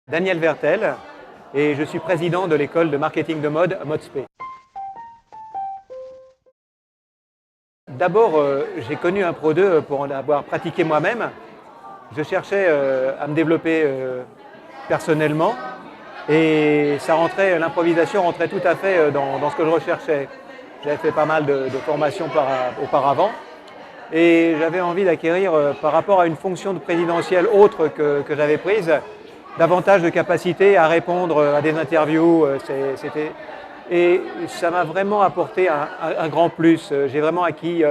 Daniel Vertel et je suis président de l'école de marketing de mode ModSpe. D'abord, j'ai connu un Pro 2 pour en avoir pratiqué moi-même. Je cherchais à me développer personnellement et l'improvisation rentrait tout à fait dans ce que je recherchais. J'avais fait pas mal de formations auparavant et j'avais envie d'acquérir par rapport à une fonction de présidentielle autre que j'avais prise, davantage de capacité à répondre à des interviews. Et ça m'a vraiment apporté un grand plus. J'ai vraiment acquis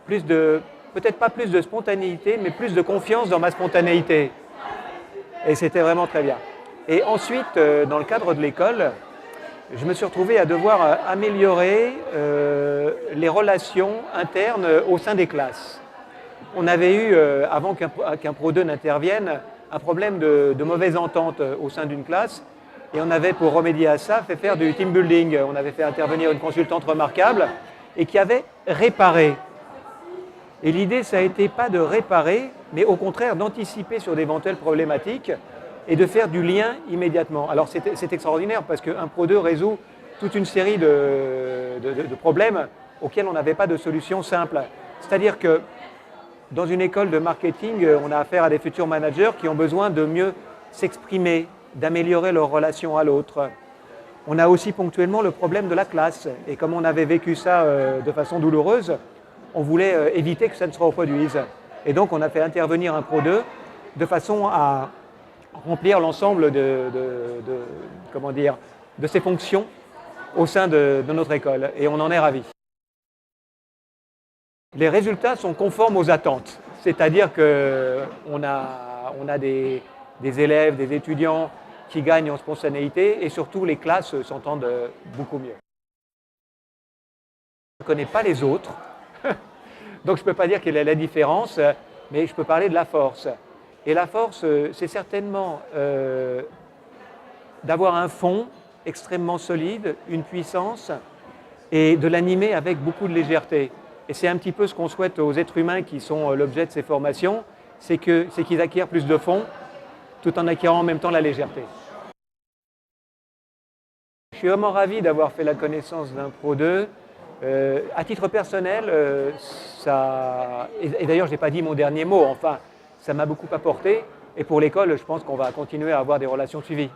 peut-être pas plus de spontanéité, mais plus de confiance dans ma spontanéité. Et c'était vraiment très bien. Et ensuite, dans le cadre de l'école, je me suis retrouvé à devoir améliorer les relations internes au sein des classes. On avait eu, avant qu'un Pro 2 n'intervienne, un problème de mauvaise entente au sein d'une classe. Et on avait, pour remédier à ça, fait faire du team building. On avait fait intervenir une consultante remarquable et qui avait réparé. Et l'idée, ça a été pas de réparer, mais au contraire d'anticiper sur d'éventuelles problématiques et de faire du lien immédiatement. Alors c'est extraordinaire parce qu'un Pro 2 résout toute une série de problèmes auxquels on n'avait pas de solution simple. C'est-à-dire que dans une école de marketing, on a affaire à des futurs managers qui ont besoin de mieux s'exprimer, d'améliorer leur relation à l'autre. On a aussi ponctuellement le problème de la classe. Et comme on avait vécu ça de façon douloureuse, on voulait éviter que ça ne se reproduise. Et donc on a fait intervenir un Pro 2 de façon à remplir l'ensemble de ses fonctions au sein de notre école. Et on en est ravis. Les résultats sont conformes aux attentes. C'est-à-dire qu'on a des élèves, des étudiants qui gagnent en spontanéité et surtout les classes s'entendent beaucoup mieux. Je ne connais pas les autres, donc je ne peux pas dire quelle est la différence, mais je peux parler de la force. Et la force, c'est certainement d'avoir un fond extrêmement solide, une puissance, et de l'animer avec beaucoup de légèreté. Et c'est un petit peu ce qu'on souhaite aux êtres humains qui sont l'objet de ces formations, c'est qu'ils acquièrent plus de fond, tout en acquérant en même temps la légèreté. Je suis vraiment ravi d'avoir fait la connaissance d'un Pro 2. À titre personnel, et d'ailleurs je n'ai pas dit mon dernier mot, enfin, ça m'a beaucoup apporté. Et pour l'école, je pense qu'on va continuer à avoir des relations suivies.